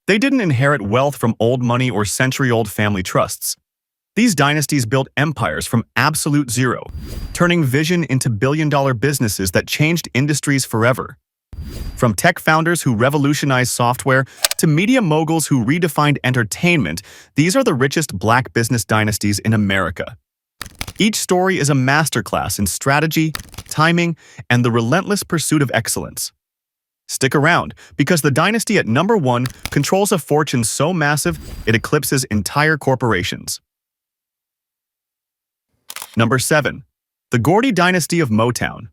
They didn't inherit wealth from old money or century-old family trusts. These dynasties built empires from absolute zero, turning vision into billion-dollar businesses that changed industries forever. From tech founders who revolutionized software to media moguls who redefined entertainment, these are the richest black business dynasties in America. Each story is a masterclass in strategy, timing, and the relentless pursuit of excellence. Stick around, because the dynasty at number 1 controls a fortune so massive it eclipses entire corporations. Number 7. The Gordy Dynasty of Motown.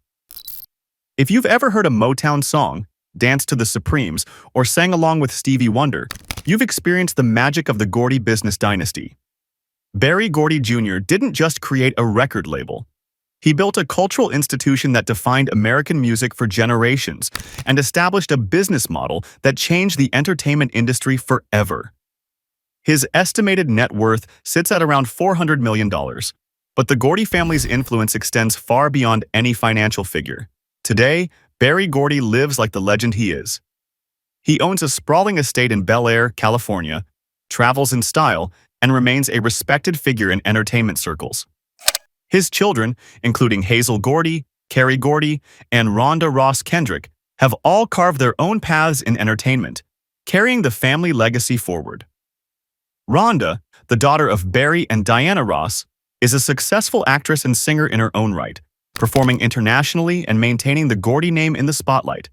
If you've ever heard a Motown song, danced to the Supremes, or sang along with Stevie Wonder, you've experienced the magic of the Gordy business dynasty. Berry Gordy Jr. didn't just create a record label. He built a cultural institution that defined American music for generations and established a business model that changed the entertainment industry forever. His estimated net worth sits at around $400 million, but the Gordy family's influence extends far beyond any financial figure. Today, Berry Gordy lives like the legend he is. He owns a sprawling estate in Bel Air, California, travels in style, and remains a respected figure in entertainment circles. His children, including Hazel Gordy, Carrie Gordy, and Rhonda Ross Kendrick, have all carved their own paths in entertainment, carrying the family legacy forward. Rhonda, the daughter of Barry and Diana Ross, is a successful actress and singer in her own right, performing internationally and maintaining the Gordy name in the spotlight.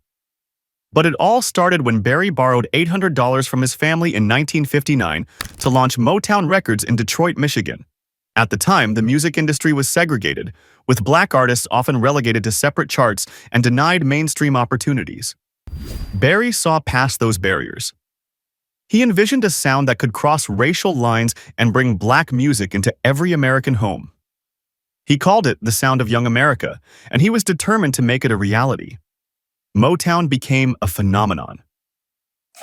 But it all started when Barry borrowed $800 from his family in 1959 to launch Motown Records in Detroit, Michigan. At the time, the music industry was segregated, with black artists often relegated to separate charts and denied mainstream opportunities. Barry saw past those barriers. He envisioned a sound that could cross racial lines and bring black music into every American home. He called it the sound of young America, and he was determined to make it a reality. Motown became a phenomenon.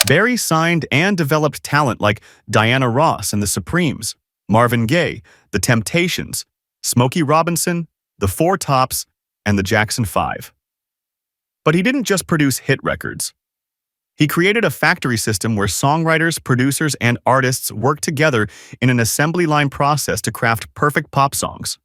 Barry signed and developed talent like Diana Ross and the Supremes, Marvin Gaye, The Temptations, Smokey Robinson, The Four Tops, and the Jackson 5. But he didn't just produce hit records. He created a factory system where songwriters, producers, and artists worked together in an assembly line process to craft perfect pop songs.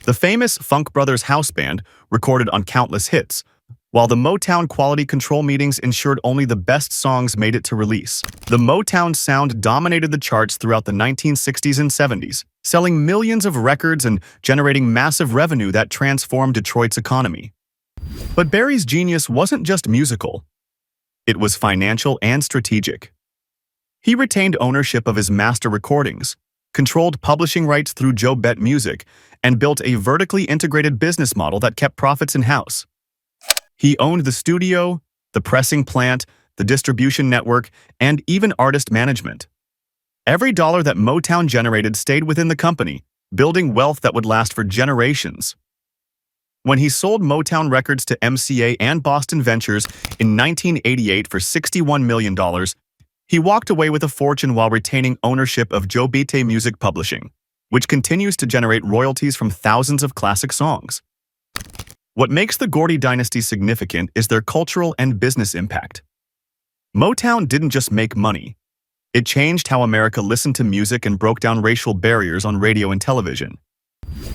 The famous Funk Brothers house band recorded on countless hits, while the Motown quality control meetings ensured only the best songs made it to release. The Motown sound dominated the charts throughout the 1960s and 70s, selling millions of records and generating massive revenue that transformed Detroit's economy. But Barry's genius wasn't just musical. It was financial and strategic. He retained ownership of his master recordings, controlled publishing rights through Joe Bet Music, and built a vertically integrated business model that kept profits in-house. He owned the studio, the pressing plant, the distribution network, and even artist management. Every dollar that Motown generated stayed within the company, building wealth that would last for generations. When he sold Motown Records to MCA and Boston Ventures in 1988 for $61 million, he walked away with a fortune while retaining ownership of Joe Bet Music Publishing, which continues to generate royalties from thousands of classic songs. What makes the Gordy dynasty significant is their cultural and business impact. Motown didn't just make money. It changed how America listened to music and broke down racial barriers on radio and television.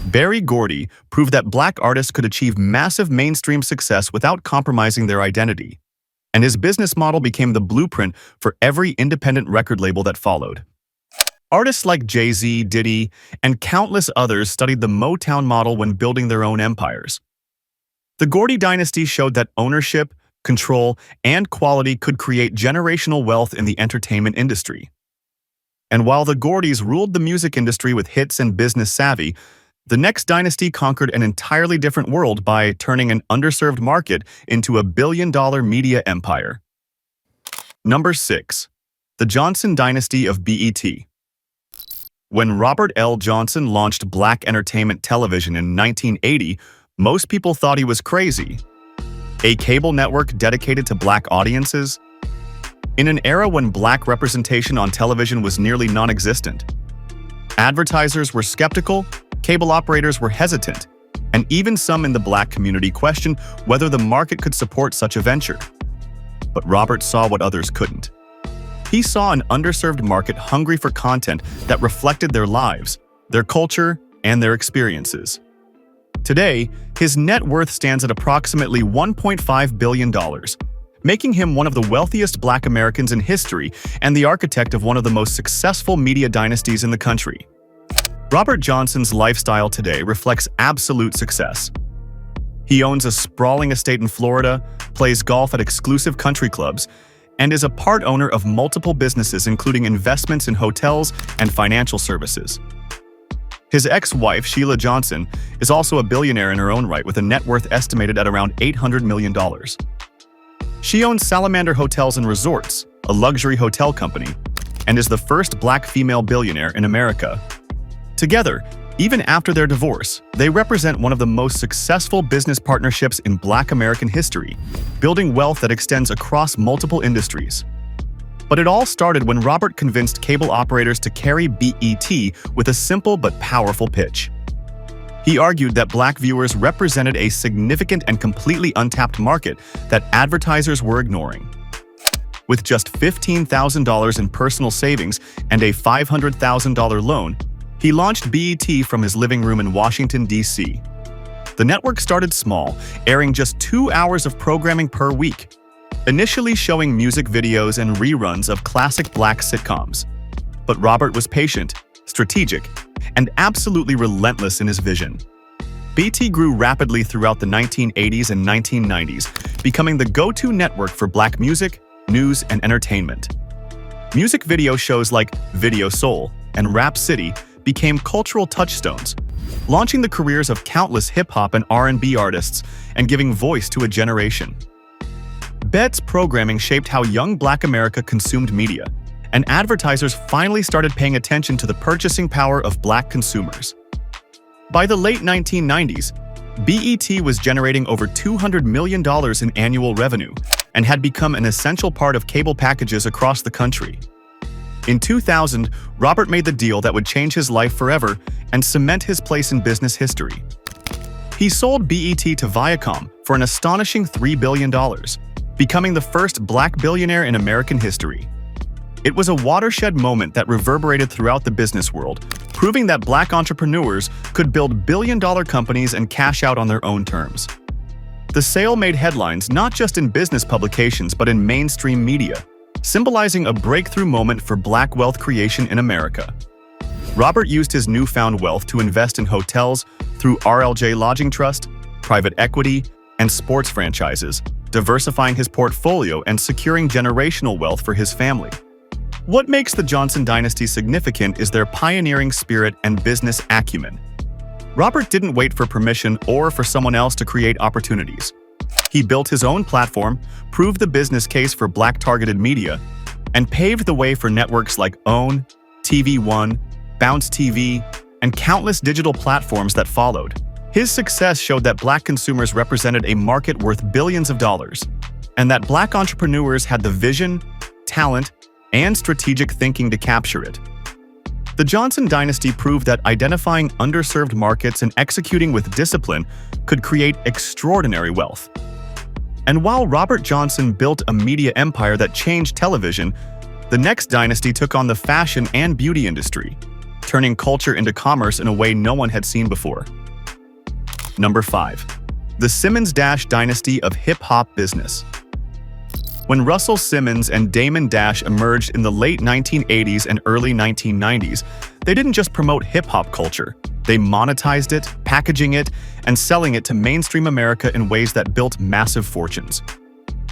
Berry Gordy proved that black artists could achieve massive mainstream success without compromising their identity, and his business model became the blueprint for every independent record label that followed. Artists like Jay-Z, Diddy, and countless others studied the Motown model when building their own empires. The Gordy dynasty showed that ownership, control, and quality could create generational wealth in the entertainment industry. And while the Gordys ruled the music industry with hits and business savvy, the next dynasty conquered an entirely different world by turning an underserved market into a billion-dollar media empire. Number 6. The Johnson Dynasty of BET. When Robert L. Johnson launched Black Entertainment Television in 1980, most people thought he was crazy. A cable network dedicated to black audiences? In an era when black representation on television was nearly non-existent. Advertisers were skeptical, cable operators were hesitant, and even some in the black community questioned whether the market could support such a venture. But Robert saw what others couldn't. He saw an underserved market hungry for content that reflected their lives, their culture, and their experiences. Today, his net worth stands at approximately $1.5 billion, making him one of the wealthiest Black Americans in history and the architect of one of the most successful media dynasties in the country. Robert Johnson's lifestyle today reflects absolute success. He owns a sprawling estate in Florida, plays golf at exclusive country clubs, and is a part owner of multiple businesses including investments in hotels and financial services. His ex-wife, Sheila Johnson, is also a billionaire in her own right with a net worth estimated at around $800 million. She owns Salamander Hotels and Resorts, a luxury hotel company, and is the first Black female billionaire in America. Together, even after their divorce, they represent one of the most successful business partnerships in Black American history, building wealth that extends across multiple industries. But it all started when Robert convinced cable operators to carry BET with a simple but powerful pitch. He argued that Black viewers represented a significant and completely untapped market that advertisers were ignoring. With just $15,000 in personal savings and a $500,000 loan, he launched BET from his living room in Washington, D.C. The network started small, airing just 2 hours of programming per week, initially showing music videos and reruns of classic Black sitcoms. But Robert was patient, strategic, and absolutely relentless in his vision. BET grew rapidly throughout the 1980s and 1990s, becoming the go-to network for Black music, news, and entertainment. Music video shows like Video Soul and Rap City became cultural touchstones, launching the careers of countless hip-hop and R&B artists and giving voice to a generation. BET's programming shaped how young Black America consumed media, and advertisers finally started paying attention to the purchasing power of Black consumers. By the late 1990s, BET was generating over $200 million in annual revenue and had become an essential part of cable packages across the country. In 2000, Robert made the deal that would change his life forever and cement his place in business history. He sold BET to Viacom for an astonishing $3 billion, becoming the first Black billionaire in American history. It was a watershed moment that reverberated throughout the business world, proving that Black entrepreneurs could build billion-dollar companies and cash out on their own terms. The sale made headlines not just in business publications but in mainstream media, symbolizing a breakthrough moment for Black wealth creation in America. Robert used his newfound wealth to invest in hotels through RLJ Lodging Trust, private equity, and sports franchises, diversifying his portfolio and securing generational wealth for his family. What makes the Johnson Dynasty significant is their pioneering spirit and business acumen. Robert didn't wait for permission or for someone else to create opportunities. He built his own platform, proved the business case for Black-targeted media, and paved the way for networks like OWN, TV One, Bounce TV, and countless digital platforms that followed. His success showed that Black consumers represented a market worth billions of dollars, and that Black entrepreneurs had the vision, talent, and strategic thinking to capture it. The Johnson Dynasty proved that identifying underserved markets and executing with discipline could create extraordinary wealth. And while Robert Johnson built a media empire that changed television, the next dynasty took on the fashion and beauty industry, turning culture into commerce in a way no one had seen before. Number 5. The Simmons Dash Dynasty of Hip-Hop Business. When Russell Simmons and Damon Dash emerged in the late 1980s and early 1990s, they didn't just promote hip-hop culture. They monetized it, packaging it, and selling it to mainstream America in ways that built massive fortunes.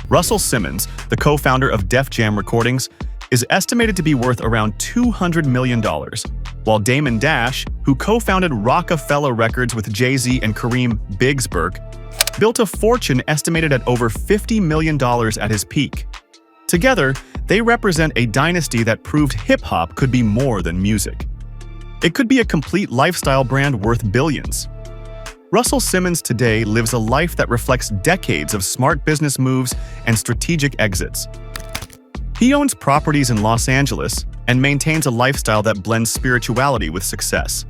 Russell Simmons, the co-founder of Def Jam Recordings, is estimated to be worth around $200 million, while Damon Dash, who co-founded Rockefeller Records with Jay-Z and Kareem Biggs Burke, built a fortune estimated at over $50 million at his peak. Together, they represent a dynasty that proved hip-hop could be more than music. It could be a complete lifestyle brand worth billions. Russell Simmons today lives a life that reflects decades of smart business moves and strategic exits. He owns properties in Los Angeles and maintains a lifestyle that blends spirituality with success.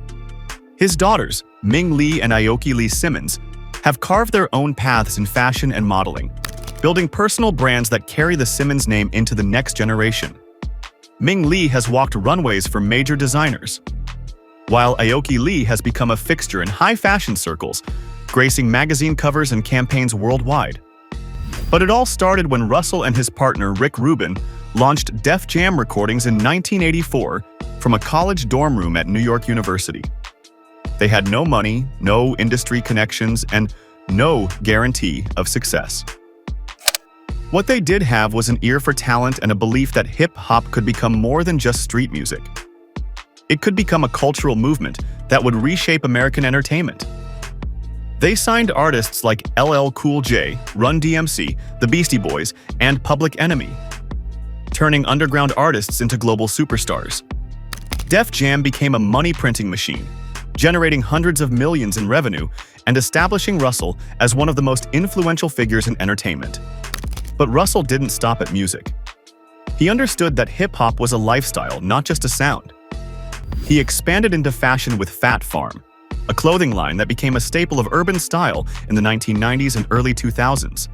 His daughters, Ming Lee and Aoki Lee Simmons, have carved their own paths in fashion and modeling, building personal brands that carry the Simmons name into the next generation. Ming Lee has walked runways for major designers, while Aoki Lee has become a fixture in high fashion circles, gracing magazine covers and campaigns worldwide. But it all started when Russell and his partner Rick Rubin launched Def Jam Recordings in 1984 from a college dorm room at New York University. They had no money, no industry connections, and no guarantee of success. What they did have was an ear for talent and a belief that hip-hop could become more than just street music. It could become a cultural movement that would reshape American entertainment. They signed artists like LL Cool J, Run DMC, the Beastie Boys, and Public Enemy, turning underground artists into global superstars. Def Jam became a money-printing machine, generating hundreds of millions in revenue and establishing Russell as one of the most influential figures in entertainment. But Russell didn't stop at music. He understood that hip-hop was a lifestyle, not just a sound. He expanded into fashion with Fat Farm, a clothing line that became a staple of urban style in the 1990s and early 2000s.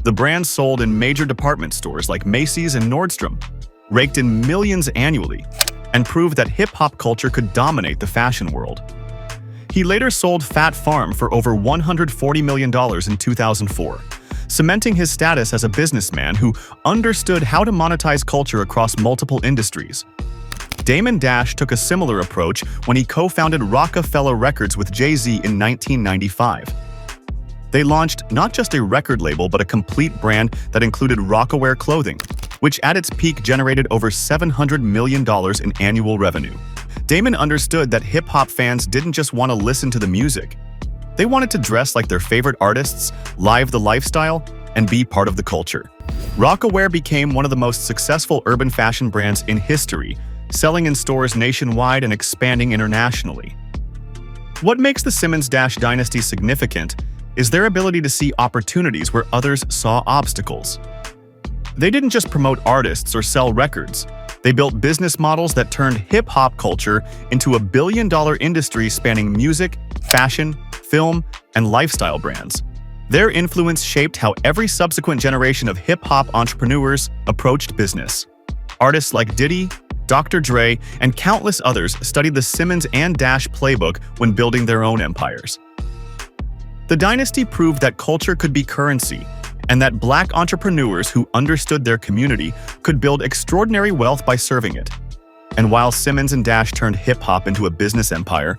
The brand sold in major department stores like Macy's and Nordstrom, raked in millions annually, and proved that hip-hop culture could dominate the fashion world. He later sold Fat Farm for over $140 million in 2004, cementing his status as a businessman who understood how to monetize culture across multiple industries. Damon Dash took a similar approach when he co-founded Rockefeller Records with Jay-Z in 1995. They launched not just a record label but a complete brand that included Rocawear clothing, which at its peak generated over $700 million in annual revenue. Damon understood that hip-hop fans didn't just want to listen to the music. They wanted to dress like their favorite artists, live the lifestyle, and be part of the culture. Rocawear became one of the most successful urban fashion brands in history, selling in stores nationwide and expanding internationally. What makes the Simmons-Dash dynasty significant is their ability to see opportunities where others saw obstacles. They didn't just promote artists or sell records. They built business models that turned hip-hop culture into a billion-dollar industry spanning music, fashion, film, and lifestyle brands. Their influence shaped how every subsequent generation of hip-hop entrepreneurs approached business. Artists like Diddy, Dr. Dre, and countless others studied the Simmons and Dash playbook when building their own empires. The dynasty proved that culture could be currency, and that Black entrepreneurs who understood their community could build extraordinary wealth by serving it. And while Simmons and Dash turned hip-hop into a business empire,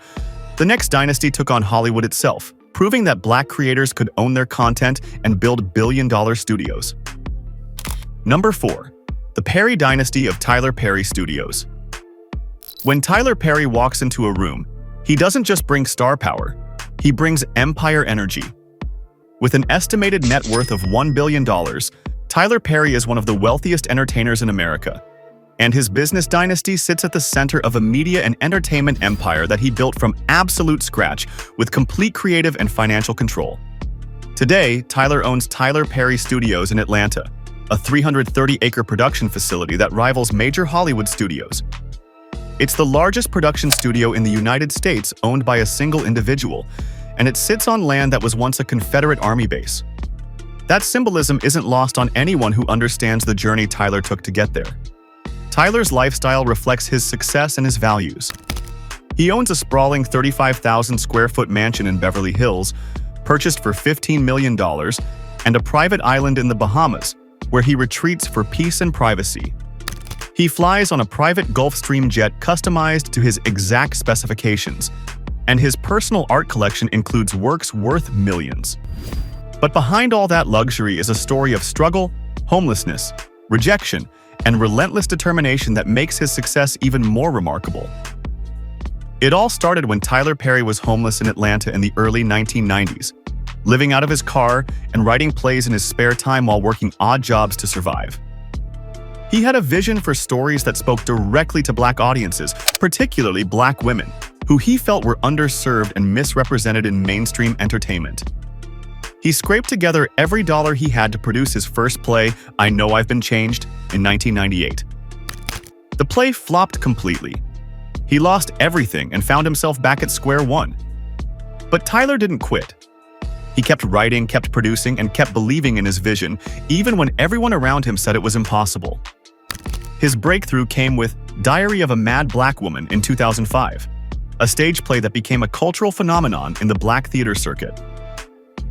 the next dynasty took on Hollywood itself, proving that Black creators could own their content and build billion-dollar studios. Number 4. The Perry Dynasty of Tyler Perry Studios. When Tyler Perry walks into a room, he doesn't just bring star power, he brings empire energy. With an estimated net worth of $1 billion, Tyler Perry is one of the wealthiest entertainers in America, and his business dynasty sits at the center of a media and entertainment empire that he built from absolute scratch with complete creative and financial control. Today, Tyler owns Tyler Perry Studios in Atlanta, a 330-acre production facility that rivals major Hollywood studios. It's the largest production studio in the United States owned by a single individual, and it sits on land that was once a Confederate Army base. That symbolism isn't lost on anyone who understands the journey Tyler took to get there. Tyler's lifestyle reflects his success and his values. He owns a sprawling 35,000-square-foot mansion in Beverly Hills, purchased for $15 million, and a private island in the Bahamas, where he retreats for peace and privacy. He flies on a private Gulfstream jet customized to his exact specifications, and his personal art collection includes works worth millions. But behind all that luxury is a story of struggle, homelessness, rejection, and relentless determination that makes his success even more remarkable. It all started when Tyler Perry was homeless in Atlanta in the early 1990s, living out of his car and writing plays in his spare time while working odd jobs to survive. He had a vision for stories that spoke directly to Black audiences, particularly Black women, who he felt were underserved and misrepresented in mainstream entertainment. He scraped together every dollar he had to produce his first play, I Know I've Been Changed, in 1998. The play flopped completely. He lost everything and found himself back at square one. But Tyler didn't quit. He kept writing, kept producing, and kept believing in his vision, even when everyone around him said it was impossible. His breakthrough came with Diary of a Mad Black Woman in 2005, a stage play that became a cultural phenomenon in the black theater circuit.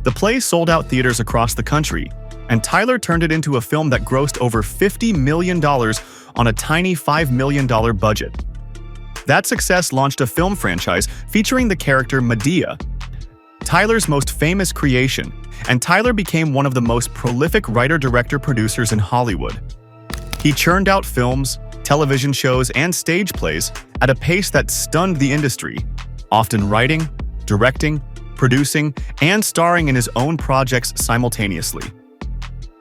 The play sold out theaters across the country, and Tyler turned it into a film that grossed over $50 million on a tiny $5 million budget. That success launched a film franchise featuring the character Medea, Tyler's most famous creation, and Tyler became one of the most prolific writer-director-producers in Hollywood. He churned out films, television shows, and stage plays at a pace that stunned the industry, often writing, directing, producing, and starring in his own projects simultaneously.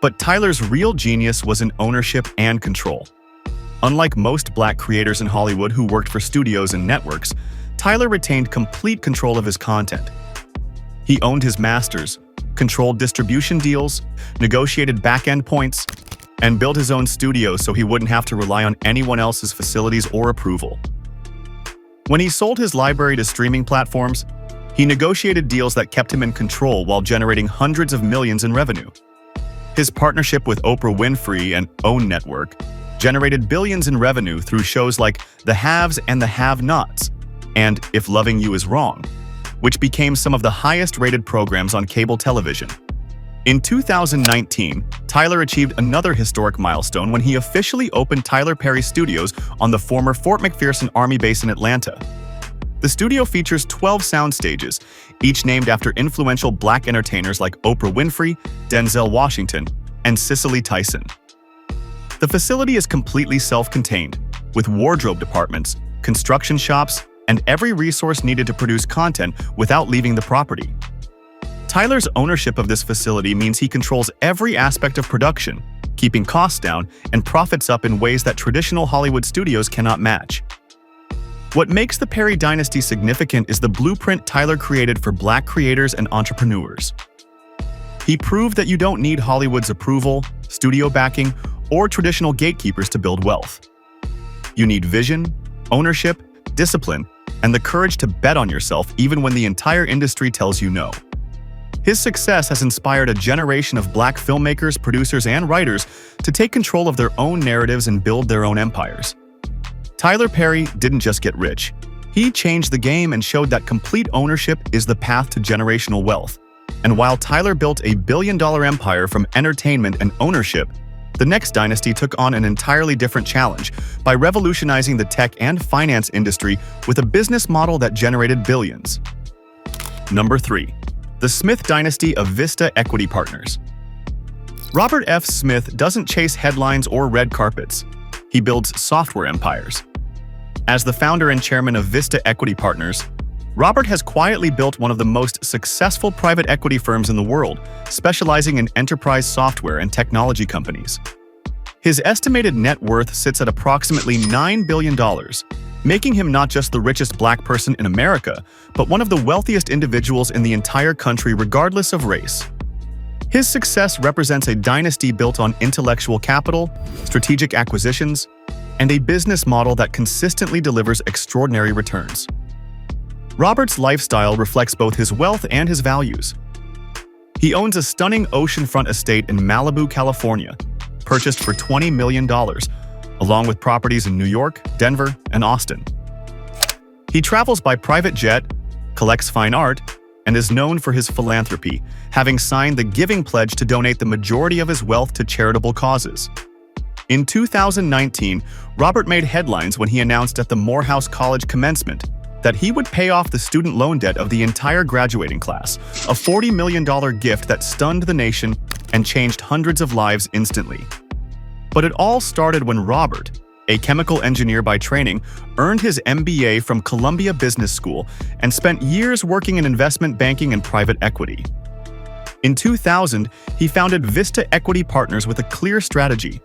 But Tyler's real genius was in ownership and control. Unlike most black creators in Hollywood who worked for studios and networks, Tyler retained complete control of his content. He owned his masters, controlled distribution deals, negotiated back-end points, and built his own studio so he wouldn't have to rely on anyone else's facilities or approval. When he sold his library to streaming platforms, he negotiated deals that kept him in control while generating hundreds of millions in revenue. His partnership with Oprah Winfrey and OWN Network generated billions in revenue through shows like The Haves and the Have-Nots and If Loving You Is Wrong, which became some of the highest-rated programs on cable television. In 2019, Tyler achieved another historic milestone when he officially opened Tyler Perry Studios on the former Fort McPherson Army Base in Atlanta. The studio features 12 sound stages, each named after influential black entertainers like Oprah Winfrey, Denzel Washington, and Cicely Tyson. The facility is completely self-contained, with wardrobe departments, construction shops, and every resource needed to produce content without leaving the property. Tyler's ownership of this facility means he controls every aspect of production, keeping costs down and profits up in ways that traditional Hollywood studios cannot match. What makes the Perry dynasty significant is the blueprint Tyler created for black creators and entrepreneurs. He proved that you don't need Hollywood's approval, studio backing, or traditional gatekeepers to build wealth. You need vision, ownership, discipline, and the courage to bet on yourself even when the entire industry tells you no. His success has inspired a generation of black filmmakers, producers, and writers to take control of their own narratives and build their own empires. Tyler Perry didn't just get rich. He changed the game and showed that complete ownership is the path to generational wealth. And while Tyler built a billion-dollar empire from entertainment and ownership, the next dynasty took on an entirely different challenge by revolutionizing the tech and finance industry with a business model that generated billions. Number 3. The Smith Dynasty of Vista Equity Partners. Robert F. Smith doesn't chase headlines or red carpets. He builds software empires. As the founder and chairman of Vista Equity Partners, Robert has quietly built one of the most successful private equity firms in the world, specializing in enterprise software and technology companies. His estimated net worth sits at approximately $9 billion, making him not just the richest black person in America, but one of the wealthiest individuals in the entire country regardless of race. His success represents a dynasty built on intellectual capital, strategic acquisitions, and a business model that consistently delivers extraordinary returns. Robert's lifestyle reflects both his wealth and his values. He owns a stunning oceanfront estate in Malibu, California, purchased for $20 million, along with properties in New York, Denver, and Austin. He travels by private jet, collects fine art, and is known for his philanthropy, having signed the Giving Pledge to donate the majority of his wealth to charitable causes. In 2019, Robert made headlines when he announced at the Morehouse College commencement that he would pay off the student loan debt of the entire graduating class, a $40 million gift that stunned the nation and changed hundreds of lives instantly. But it all started when Robert, a chemical engineer by training, earned his MBA from Columbia Business School and spent years working in investment banking and private equity. In 2000, he founded Vista Equity Partners with a clear strategy: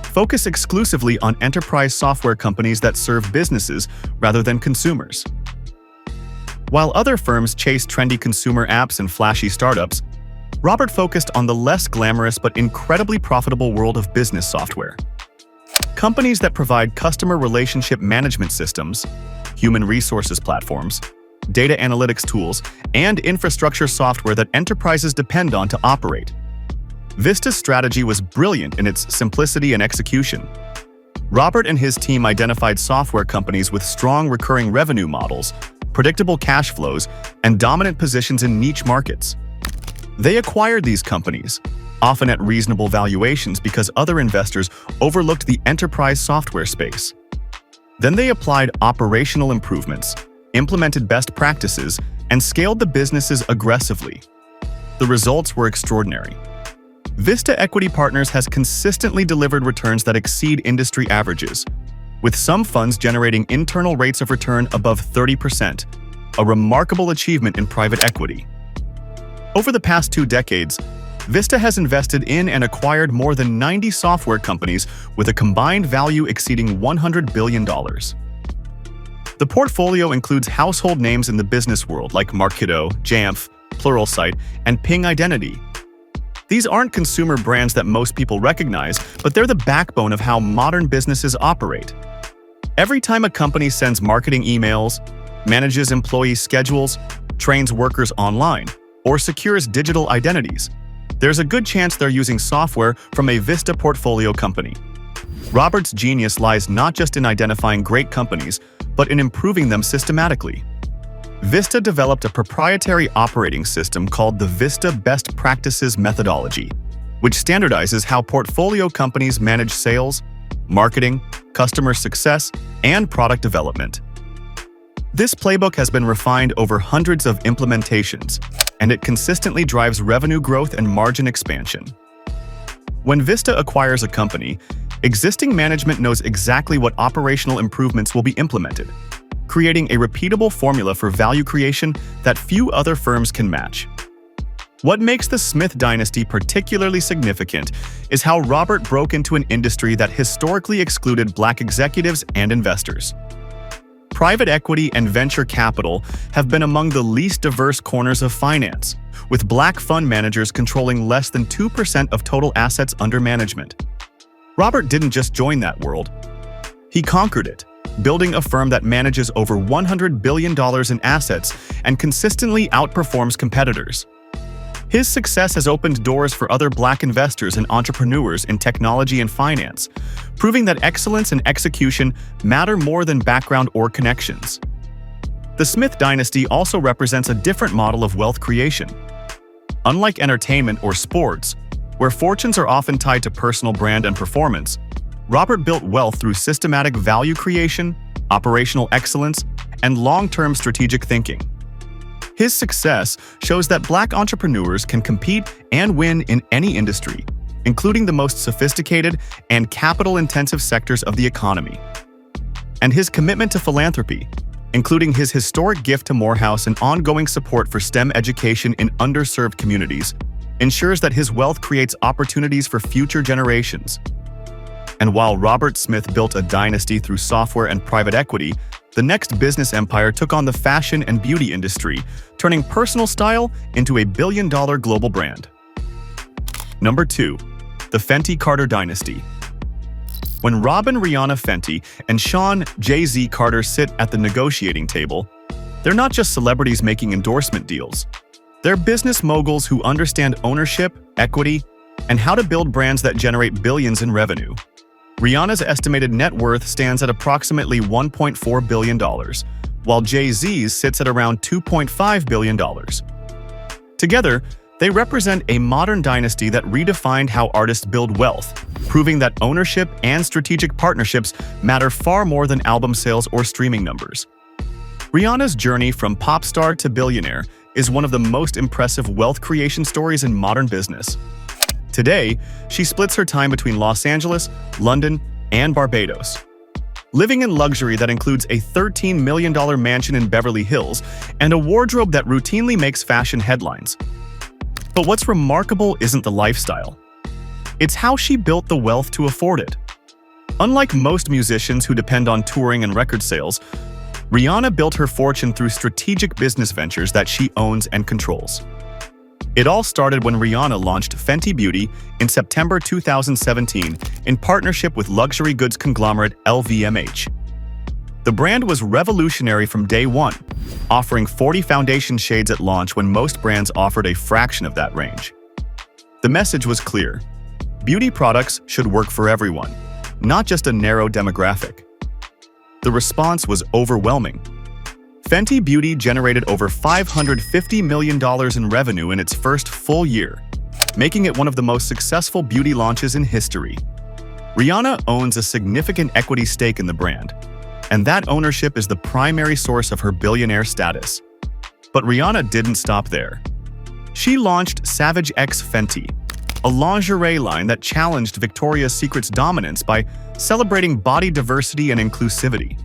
focus exclusively on enterprise software companies that serve businesses rather than consumers. While other firms chased trendy consumer apps and flashy startups, Robert focused on the less glamorous but incredibly profitable world of business software. Companies that provide customer relationship management systems, human resources platforms, data analytics tools, and infrastructure software that enterprises depend on to operate. Vista's strategy was brilliant in its simplicity and execution. Robert and his team identified software companies with strong recurring revenue models, predictable cash flows, and dominant positions in niche markets. They acquired these companies, often at reasonable valuations because other investors overlooked the enterprise software space. Then they applied operational improvements, implemented best practices, and scaled the businesses aggressively. The results were extraordinary. Vista Equity Partners has consistently delivered returns that exceed industry averages, with some funds generating internal rates of return above 30%, a remarkable achievement in private equity. Over the past 2 decades, Vista has invested in and acquired more than 90 software companies with a combined value exceeding $100 billion. The portfolio includes household names in the business world like Marketo, Jamf, Pluralsight, and Ping Identity. These aren't consumer brands that most people recognize, but they're the backbone of how modern businesses operate. Every time a company sends marketing emails, manages employee schedules, trains workers online, or secures digital identities, there's a good chance they're using software from a Vista portfolio company. Robert's genius lies not just in identifying great companies, but in improving them systematically. Vista developed a proprietary operating system called the Vista Best Practices Methodology, which standardizes how portfolio companies manage sales, marketing, customer success, and product development. This playbook has been refined over hundreds of implementations, and it consistently drives revenue growth and margin expansion. When Vista acquires a company, existing management knows exactly what operational improvements will be implemented, creating a repeatable formula for value creation that few other firms can match. What makes the Smith dynasty particularly significant is how Robert broke into an industry that historically excluded Black executives and investors. Private equity and venture capital have been among the least diverse corners of finance, with Black fund managers controlling less than 2% of total assets under management. Robert didn't just join that world. He conquered it, building a firm that manages over $100 billion in assets and consistently outperforms competitors. His success has opened doors for other Black investors and entrepreneurs in technology and finance, proving that excellence and execution matter more than background or connections. The Smith dynasty also represents a different model of wealth creation. Unlike entertainment or sports, where fortunes are often tied to personal brand and performance, Robert built wealth through systematic value creation, operational excellence, and long-term strategic thinking. His success shows that Black entrepreneurs can compete and win in any industry, including the most sophisticated and capital-intensive sectors of the economy. And his commitment to philanthropy, including his historic gift to Morehouse and ongoing support for STEM education in underserved communities, ensures that his wealth creates opportunities for future generations. And while Robert Smith built a dynasty through software and private equity, the next business empire took on the fashion and beauty industry, turning personal style into a billion-dollar global brand. Number 2. The Fenty Carter Dynasty. When Rob and Rihanna Fenty and Sean Jay-Z Carter sit at the negotiating table, they're not just celebrities making endorsement deals. They're business moguls who understand ownership, equity, and how to build brands that generate billions in revenue. Rihanna's estimated net worth stands at approximately $1.4 billion, while Jay-Z's sits at around $2.5 billion. Together, they represent a modern dynasty that redefined how artists build wealth, proving that ownership and strategic partnerships matter far more than album sales or streaming numbers. Rihanna's journey from pop star to billionaire is one of the most impressive wealth creation stories in modern business. Today, she splits her time between Los Angeles, London, and Barbados. Living in luxury that includes a $13 million mansion in Beverly Hills and a wardrobe that routinely makes fashion headlines. But what's remarkable isn't the lifestyle. It's how she built the wealth to afford it. Unlike most musicians who depend on touring and record sales, Rihanna built her fortune through strategic business ventures that she owns and controls. It all started when Rihanna launched Fenty Beauty in September 2017 in partnership with luxury goods conglomerate LVMH. The brand was revolutionary from day one, offering 40 foundation shades at launch when most brands offered a fraction of that range. The message was clear: beauty products should work for everyone, not just a narrow demographic. The response was overwhelming. Fenty Beauty generated over $550 million in revenue in its first full year, making it one of the most successful beauty launches in history. Rihanna owns a significant equity stake in the brand, and that ownership is the primary source of her billionaire status. But Rihanna didn't stop there. She launched Savage X Fenty, a lingerie line that challenged Victoria's Secret's dominance by celebrating body diversity and inclusivity.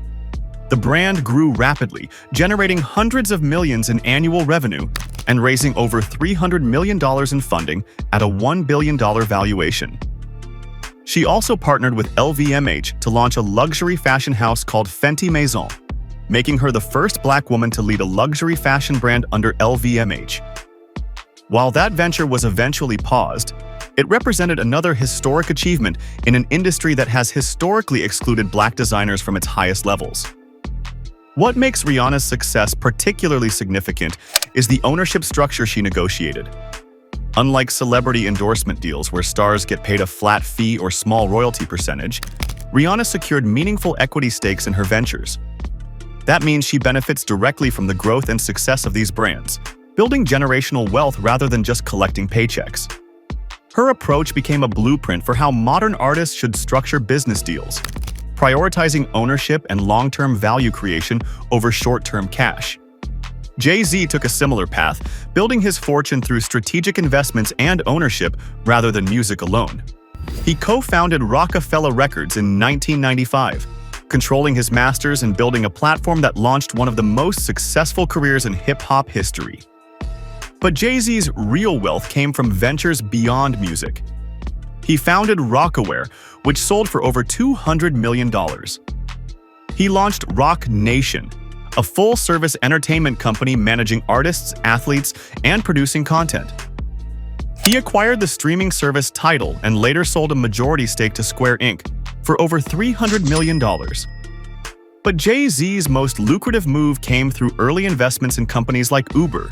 The brand grew rapidly, generating hundreds of millions in annual revenue and raising over $300 million in funding at a $1 billion valuation. She also partnered with LVMH to launch a luxury fashion house called Fenty Maison, making her the first Black woman to lead a luxury fashion brand under LVMH. While that venture was eventually paused, it represented another historic achievement in an industry that has historically excluded Black designers from its highest levels. What makes Rihanna's success particularly significant is the ownership structure she negotiated. Unlike celebrity endorsement deals where stars get paid a flat fee or small royalty percentage, Rihanna secured meaningful equity stakes in her ventures. That means she benefits directly from the growth and success of these brands, building generational wealth rather than just collecting paychecks. Her approach became a blueprint for how modern artists should structure business deals, prioritizing ownership and long-term value creation over short-term cash. Jay-Z took a similar path, building his fortune through strategic investments and ownership rather than music alone. He co-founded Rockefeller Records in 1995, controlling his masters and building a platform that launched one of the most successful careers in hip-hop history. But Jay-Z's real wealth came from ventures beyond music. He founded Rockaware, which sold for over $200 million. He launched Rock Nation, a full-service entertainment company managing artists, athletes, and producing content. He acquired the streaming service Tidal and later sold a majority stake to Square Inc. for over $300 million. But Jay-Z's most lucrative move came through early investments in companies like Uber,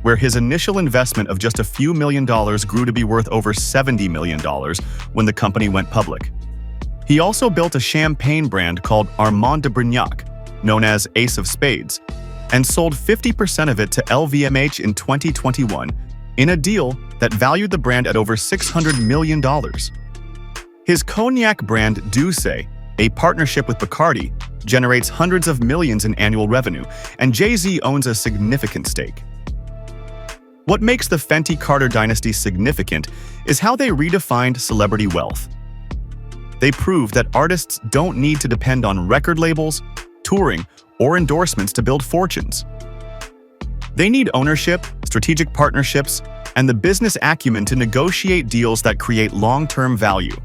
where his initial investment of just a few $1,000,000 grew to be worth over $70 million when the company went public. He also built a champagne brand called Armand de Brignac, known as Ace of Spades, and sold 50% of it to LVMH in 2021 in a deal that valued the brand at over $600 million. His cognac brand Douce, a partnership with Bacardi, generates hundreds of millions in annual revenue, and Jay-Z owns a significant stake. What makes the Fenty Carter dynasty significant is how they redefined celebrity wealth. They proved that artists don't need to depend on record labels, touring, or endorsements to build fortunes. They need ownership, strategic partnerships, and the business acumen to negotiate deals that create long-term value.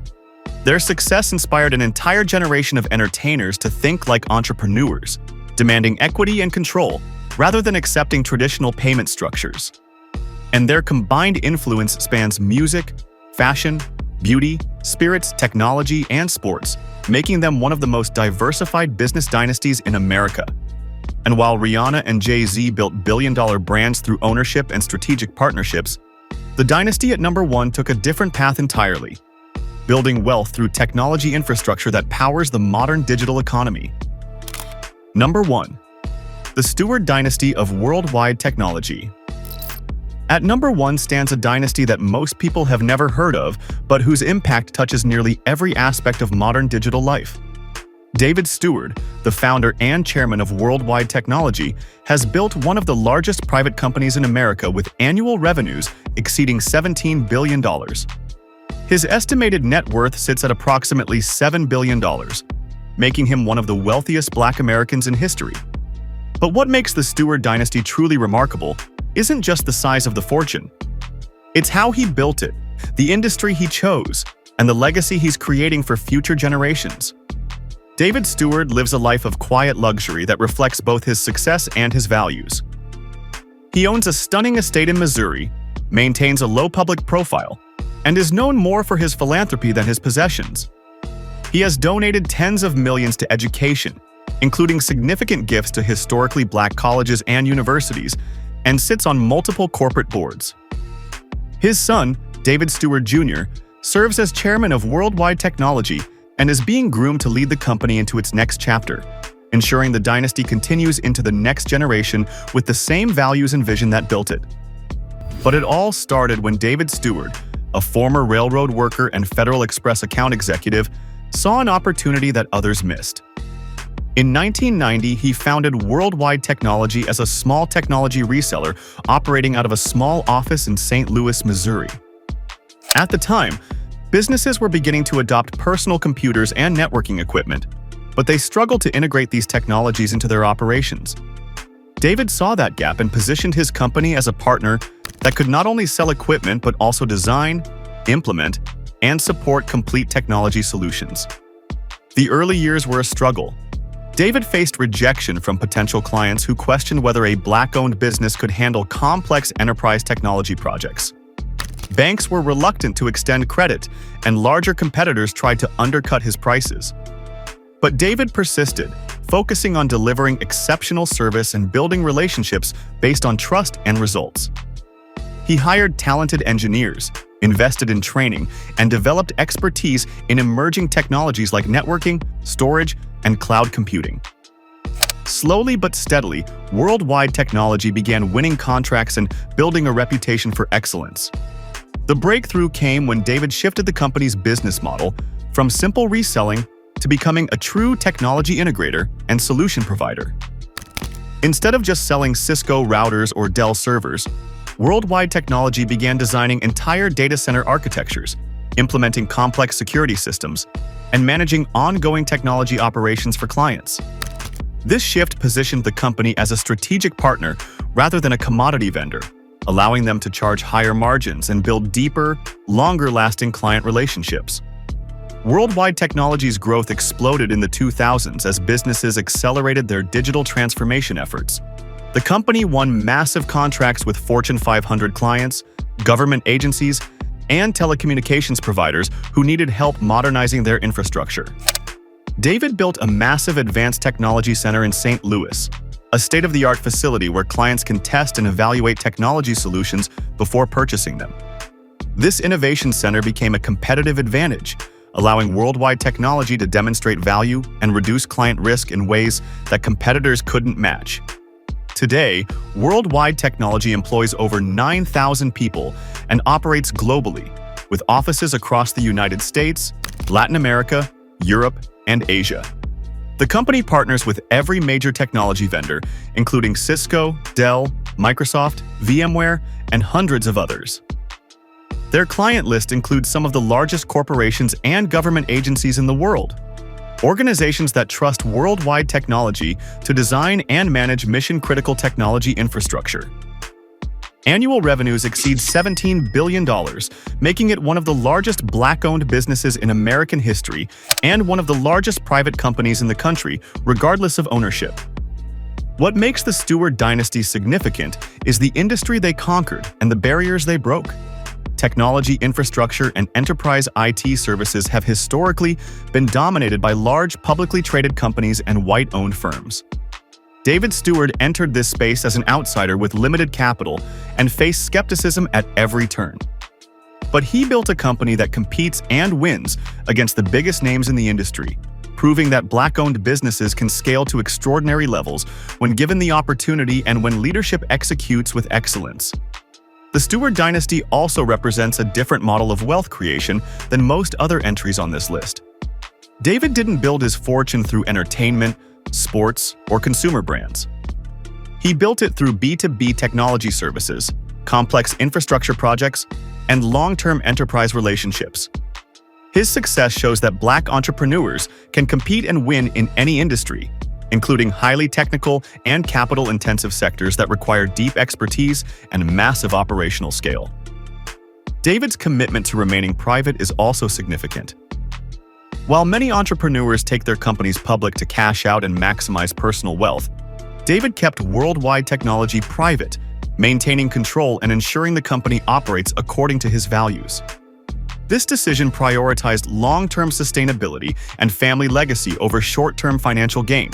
Their success inspired an entire generation of entertainers to think like entrepreneurs, demanding equity and control rather than accepting traditional payment structures. And their combined influence spans music, fashion, beauty, spirits, technology, and sports, making them one of the most diversified business dynasties in America. And while Rihanna and Jay-Z built billion-dollar brands through ownership and strategic partnerships, the dynasty at number 1 took a different path entirely, building wealth through technology infrastructure that powers the modern digital economy. Number 1. The Stewart Dynasty of Worldwide Technology. At number 1 stands a dynasty that most people have never heard of, but whose impact touches nearly every aspect of modern digital life. David Stewart, the founder and chairman of Worldwide Technology, has built one of the largest private companies in America with annual revenues exceeding $17 billion. His estimated net worth sits at approximately $7 billion, making him one of the wealthiest Black Americans in history. But what makes the Stewart dynasty truly remarkable isn't just the size of the fortune. It's how he built it, the industry he chose, and the legacy he's creating for future generations. David Stewart lives a life of quiet luxury that reflects both his success and his values. He owns a stunning estate in Missouri, maintains a low public profile, and is known more for his philanthropy than his possessions. He has donated tens of millions to education, including significant gifts to historically Black colleges and universities, and sits on multiple corporate boards. His son, David Stewart Jr., serves as chairman of Worldwide Technology and is being groomed to lead the company into its next chapter, ensuring the dynasty continues into the next generation with the same values and vision that built it. But it all started when David Steward, a former railroad worker and Federal Express account executive, saw an opportunity that others missed. In 1990, he founded Worldwide Technology as a small technology reseller operating out of a small office in St. Louis, Missouri. At the time, businesses were beginning to adopt personal computers and networking equipment, but they struggled to integrate these technologies into their operations. David saw that gap and positioned his company as a partner that could not only sell equipment but also design, implement, and support complete technology solutions. The early years were a struggle. David faced rejection from potential clients who questioned whether a Black-owned business could handle complex enterprise technology projects. Banks were reluctant to extend credit, and larger competitors tried to undercut his prices. But David persisted, focusing on delivering exceptional service and building relationships based on trust and results. He hired talented engineers, invested in training, and developed expertise in emerging technologies like networking, storage, and cloud computing. Slowly but steadily, Worldwide Technology began winning contracts and building a reputation for excellence. The breakthrough came when David shifted the company's business model from simple reselling to becoming a true technology integrator and solution provider. Instead of just selling Cisco routers or Dell servers, Worldwide Technology began designing entire data center architectures, implementing complex security systems, and managing ongoing technology operations for clients. This shift positioned the company as a strategic partner rather than a commodity vendor, allowing them to charge higher margins and build deeper, longer-lasting client relationships. Worldwide Technology's growth exploded in the 2000s as businesses accelerated their digital transformation efforts. The company won massive contracts with Fortune 500 clients, government agencies, and telecommunications providers who needed help modernizing their infrastructure. David built a massive advanced technology center in St. Louis, a state-of-the-art facility where clients can test and evaluate technology solutions before purchasing them. This innovation center became a competitive advantage, allowing Worldwide Technology to demonstrate value and reduce client risk in ways that competitors couldn't match. Today, Worldwide Technology employs over 9,000 people and operates globally, with offices across the United States, Latin America, Europe, and Asia. The company partners with every major technology vendor, including Cisco, Dell, Microsoft, VMware, and hundreds of others. Their client list includes some of the largest corporations and government agencies in the world. Organizations that trust Worldwide Technology to design and manage mission-critical technology infrastructure. Annual revenues exceed $17 billion, making it one of the largest Black-owned businesses in American history and one of the largest private companies in the country, regardless of ownership. What makes the Steward dynasty significant is the industry they conquered and the barriers they broke. Technology infrastructure and enterprise IT services have historically been dominated by large publicly traded companies and white-owned firms. David Steward entered this space as an outsider with limited capital and faced skepticism at every turn. But he built a company that competes and wins against the biggest names in the industry, proving that Black-owned businesses can scale to extraordinary levels when given the opportunity and when leadership executes with excellence. The Steward dynasty also represents a different model of wealth creation than most other entries on this list. David didn't build his fortune through entertainment, sports, or consumer brands. He built it through B2B technology services, complex infrastructure projects, and long-term enterprise relationships. His success shows that Black entrepreneurs can compete and win in any industry, including highly technical and capital-intensive sectors that require deep expertise and massive operational scale. David's commitment to remaining private is also significant. While many entrepreneurs take their companies public to cash out and maximize personal wealth, David kept Worldwide Technology private, maintaining control and ensuring the company operates according to his values. This decision prioritized long-term sustainability and family legacy over short-term financial gain,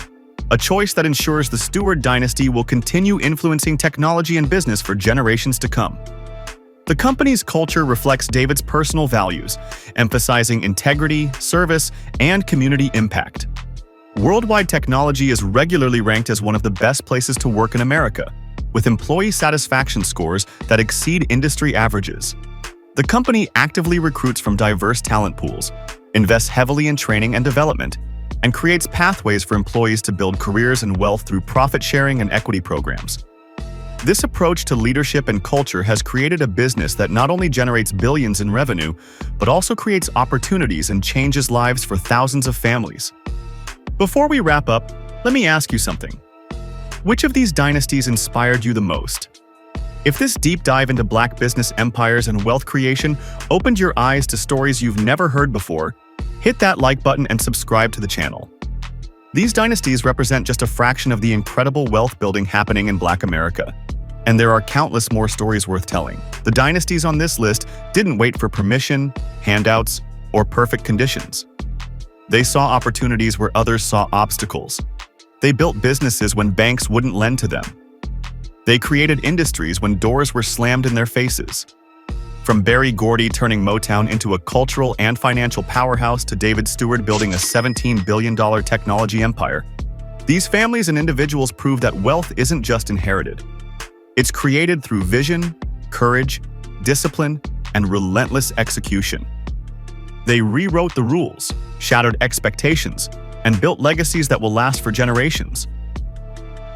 a choice that ensures the Steward dynasty will continue influencing technology and business for generations to come. The company's culture reflects David's personal values, emphasizing integrity, service, and community impact. Worldwide Technology is regularly ranked as one of the best places to work in America, with employee satisfaction scores that exceed industry averages. The company actively recruits from diverse talent pools, invests heavily in training and development, and creates pathways for employees to build careers and wealth through profit sharing and equity programs. This approach to leadership and culture has created a business that not only generates billions in revenue, but also creates opportunities and changes lives for thousands of families. Before we wrap up, let me ask you something. Which of these dynasties inspired you the most? If this deep dive into Black business empires and wealth creation opened your eyes to stories you've never heard before, hit that like button and subscribe to the channel. These dynasties represent just a fraction of the incredible wealth building happening in Black America. And there are countless more stories worth telling. The dynasties on this list didn't wait for permission, handouts, or perfect conditions. They saw opportunities where others saw obstacles. They built businesses when banks wouldn't lend to them. They created industries when doors were slammed in their faces. From Gordy turning Motown into a cultural and financial powerhouse to David Stewart building a $17 billion technology empire, these families and individuals prove that wealth isn't just inherited. It's created through vision, courage, discipline, and relentless execution. They rewrote the rules, shattered expectations, and built legacies that will last for generations.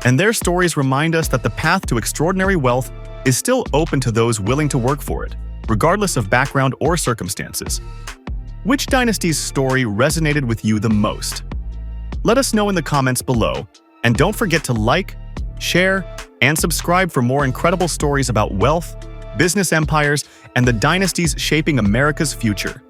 And their stories remind us that the path to extraordinary wealth is still open to those willing to work for it, regardless of background or circumstances. Which dynasty's story resonated with you the most? Let us know in the comments below, and don't forget to like, share, and subscribe for more incredible stories about wealth, business empires, and the dynasties shaping America's future.